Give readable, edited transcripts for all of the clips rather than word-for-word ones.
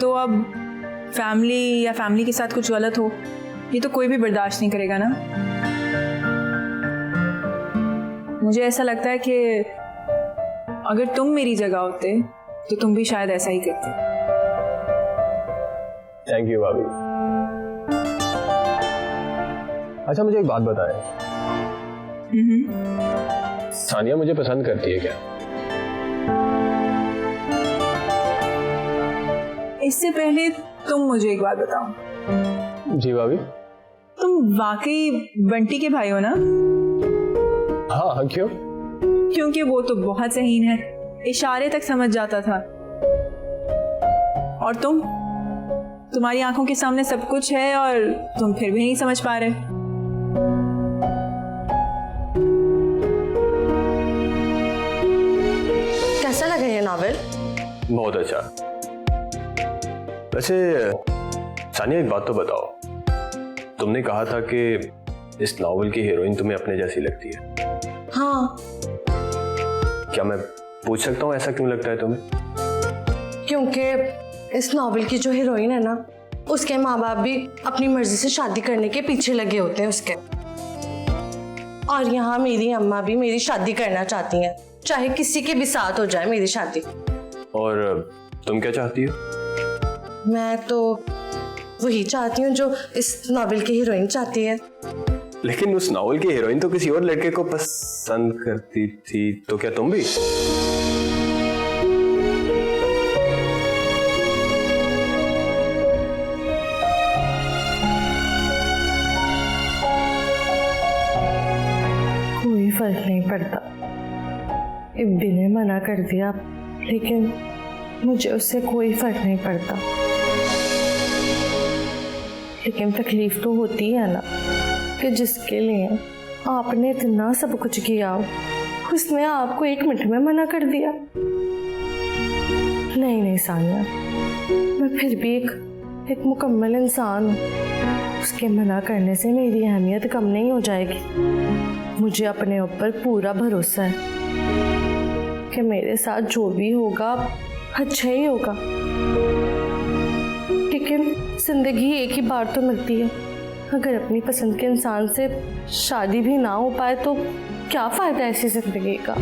तो अब फैमिली या फैमिली के साथ कुछ गलत हो, ये तो कोई भी बर्दाश्त नहीं करेगा ना। मुझे ऐसा लगता है कि अगर तुम मेरी जगह होते तो तुम भी शायद ऐसा ही करते। थैंक यू भाभी। अच्छा मुझे एक बात बताएं, सानिया मुझे पसंद करती है क्या? इससे पहले तुम मुझे एक बात बताओ। जी भाभी। तुम वाकई बंटी के भाई हो ना? हाँ क्यों? क्योंकि वो तो बहुत ज़हीन है, इशारे तक समझ जाता था। और तुम्हारी आंखों के सामने सब कुछ है और तुम फिर भी नहीं समझ पा रहे। कैसा लगा ये नॉवेल? बहुत अच्छा। वैसे सानिया एक बात तो बताओ, तुमने कहा था कि इस नॉवेल की हीरोइन तुम्हें अपने जैसी लगती है। हाँ। क्या मैं पूछ सकता हूँ ऐसा क्यों लगता है तुम्हें? क्योंकि इस नॉवेल की जो हीरोइन है ना, उसके माँ बाप भी अपनी मर्जी से शादी करने के पीछे लगे होते हैं उसके। और यहाँ मेरी अम्मा भी मेरी शादी करना चाहती हैं, चाहे किसी के भी साथ हो जाए मेरी शादी। और तुम क्या चाहती हो? मैं तो वही चाहती हूँ जो इस नॉवेल की हीरोइन चाहती है। लेकिन उस नॉवेल की हीरोइन तो किसी और लड़के को पसंद करती थी, तो क्या तुम भी? कोई फर्क नहीं पड़ता। इब्बी ने मना कर दिया, लेकिन मुझे उससे कोई फर्क नहीं पड़ता। लेकिन तकलीफ तो होती है ना कि जिसके लिए आपने इतना सब कुछ किया, उसने आपको 1 मिनट में मना कर दिया। नहीं सानिया, मैं फिर भी एक मुकम्मल इंसान हूँ। उसके मना करने से मेरी अहमियत कम नहीं हो जाएगी। मुझे अपने ऊपर पूरा भरोसा है कि मेरे साथ जो भी होगा अच्छा ही होगा। लेकिन जिंदगी एक ही बार तो मिलती है। अगर अपनी पसंद के इंसान से शादी भी ना हो पाए तो क्या फायदा ऐसी जिंदगी का।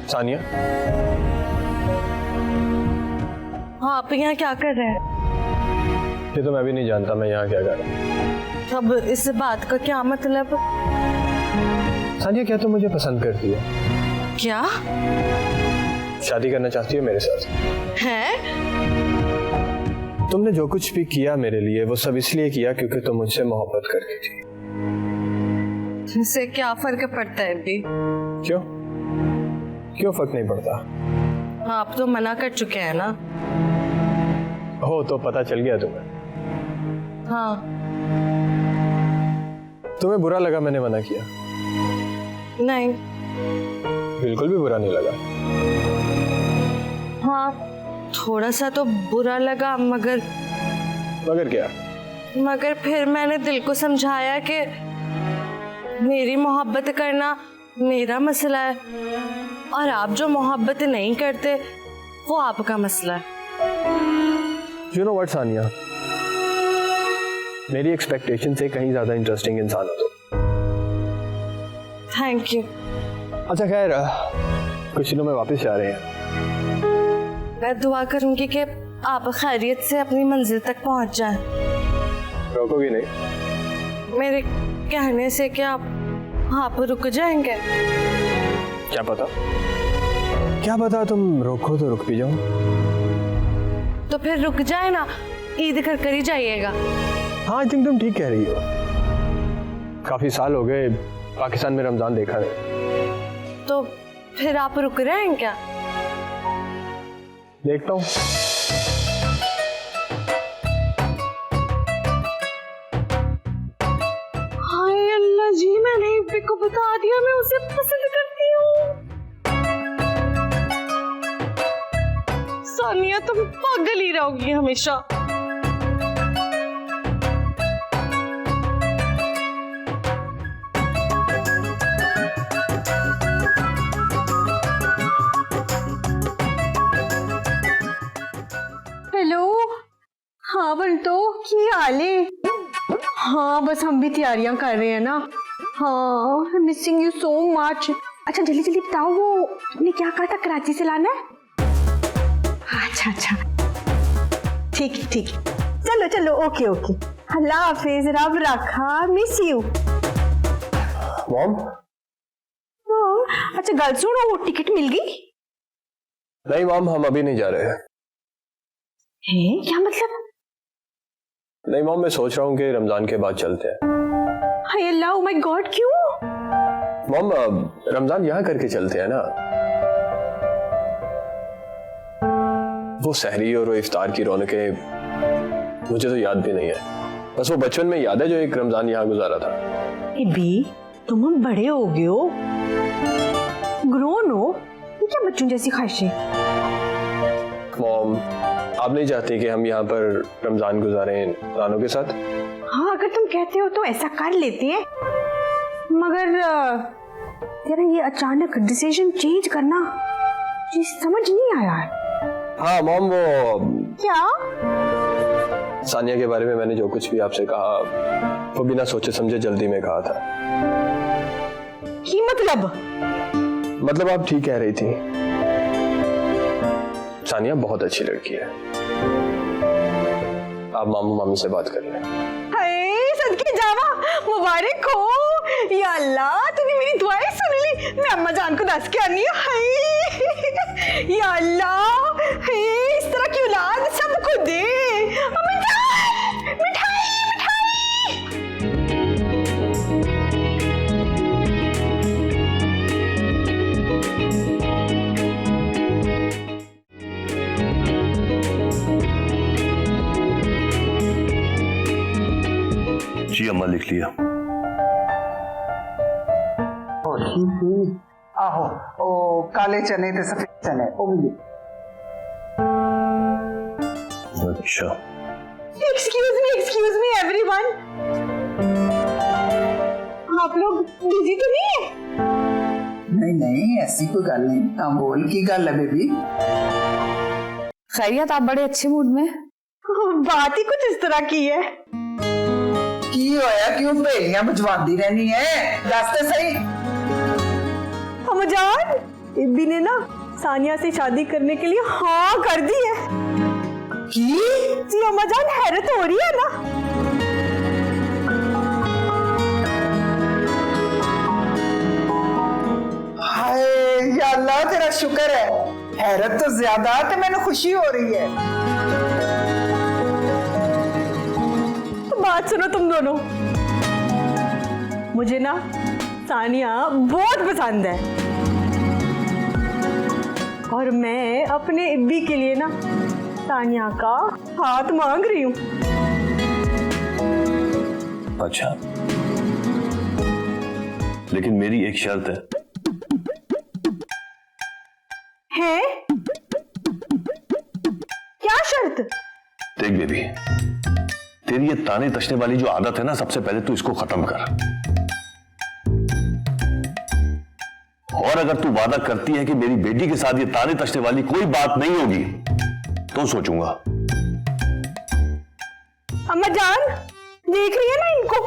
सानिया, हाँ, आप यहाँ क्या कर रहे हैं? ये तो मैं भी नहीं जानता मैं यहाँ क्या कर रहा हूँ। अब इस बात का क्या मतलब? सानिया, क्या तुम मुझे पसंद करती है? क्या? शादी करना चाहती है मेरे साथ? है? तुमने जो कुछ भी किया मेरे लिए वो सब इसलिए किया क्योंकि तुम मुझसे मोहब्बत करती थी। इससे क्या फर्क पड़ता है अभी? क्यों फर्क नहीं पड़ता? आप तो मना कर चुके हैं ना। हो तो पता चल गया तुम्हें? हाँ। तुम्हें बुरा लगा मैंने मना किया? नहीं, बिल्कुल भी बुरा नहीं लगा। हाँ, थोड़ा सा तो बुरा लगा, मगर क्या? मगर फिर मैंने दिल को समझाया कि मेरी मोहब्बत करना मेरा मसला है और आप जो मोहब्बत नहीं करते वो आपका मसला है। You know what, सानिया, मेरी एक्सपेक्टेशन से कहीं ज्यादा इंटरेस्टिंग इंसान हो तुम। Thank you. अच्छा खैर, कुछ दिनों में वापस जा रहे हैं। मैं दुआ करूंगी कि आप खैरियत से अपनी मंजिल तक पहुंच जाएं। रोकोगी नहीं? मेरे कहने से क्या आप रुक जाएंगे? क्या पता तुम रोको तो रुक भी जाओ। तो फिर रुक जाए ना, ईद कर ही जाइएगा। हाँ, आई थिंक तुम ठीक कह रही हो। काफी साल हो गए पाकिस्तान में रमजान देखा है। तो फिर आप रुक रहे हैं क्या? देखता हूँ। हाय अल्लाह जी, मैंने इब्बी को बता दिया मैं उसे पसंद करती हूँ। सानिया, तुम पागल ही रहोगी हमेशा। हेलो। हाँ बंटो, की हाल है? हाँ बस हम भी तैयारियां कर रहे हैं ना। हाँ, मिसिंग यू सो मच। अच्छा जल्दी जल्दी बताओ, वो तुमने क्या कहा था कराची से लाना है? अच्छा अच्छा, ठीक है ठीक है, चलो चलो, ओके ओके, अल्लाह हाफिज, रब रखा, मिस यू। मॉम। अच्छा गल सुनो, वो टिकट मिल गई? नहीं मॉम, हम अभी नहीं जा रहे हैं। क्या मतलब? नहीं मॉम, मैं सोच रहा हूँ कि रमजान के बाद चलते हैं। हाय अल्लाह, ओह माय गॉड, क्यों? मॉम रमजान यहाँ करके चलते हैं ना। वो सहरी और वो इफ्तार की रौनकें मुझे तो याद भी नहीं है। बस वो बचपन में याद है जो एक रमजान यहाँ गुजारा था। बी तुम हम बड़े हो गए हो, ग्रोन हो, ये क्या बच्चों जैसी ख्वाहिशें? मॉम, आप नहीं चाहती कि हम यहाँ पर रमजान गुजारें रानों के साथ? हाँ अगर तुम कहते हो तो ऐसा कर लेते हैं, मगर तेरा ये अचानक डिसीजन चेंज करना मुझे समझ नहीं आया है। हाँ मॉम, वो क्या? सानिया के बारे में मैंने जो कुछ भी आपसे कहा वो बिना सोचे समझे जल्दी में कहा था। की मतलब आप ठीक कह रही थी, सानिया बहुत अच्छी लड़की है। आप मामू मामी से बात कर लें। हाय सदके जावा, मुबारक हो या अल्लाह, तूने मेरी दुआएं सुन ली। मैं अम्मा जान को दस के आनी है। हाय या अल्लाह, हाय इस तरह की औलाद सबको दे। अम्मा जान, मिठाई मिठाई। जी अम्मा, लिख लिया। आहो ओ काले चने ते सफेद चने ओ भी। अच्छा, एक्सक्यूज मी एवरीवन, आप लोग बिजी तो नहीं है? नहीं नहीं ऐसी कोई गल नहीं, काम बोल की गल है बेबी। खैरियत, आप बड़े अच्छे मूड में। बात ही कुछ इस तरह की है। की होया, क्यों पहेलियां बुझवाती रहनी है, दस ते सही। अम्मा जान, इब्बी ने ना सानिया से शादी करने के लिए हाँ कर दी है। की? जी अम्मा जान, हैरत हो रही है ना? हाय या अल्लाह, तेरा शुक्र है, हैरत तो ज्यादा ते मैंने खुशी हो रही है। बात सुनो तुम दोनों, मुझे ना सानिया बहुत पसंद है और मैं अपने इब्बी के लिए ना सानिया का हाथ मांग रही हूँ। अच्छा, लेकिन मेरी एक शर्त है। क्या शर्त? देख बेबी, तेरी ये ताने तशने वाली जो आदत है ना, सबसे पहले तू इसको खत्म कर। और अगर तू वादा करती है कि मेरी बेटी के साथ ये ताने तशने वाली कोई बात नहीं होगी तो सोचूंगा। अम्मा जान देख रही है ना इनको,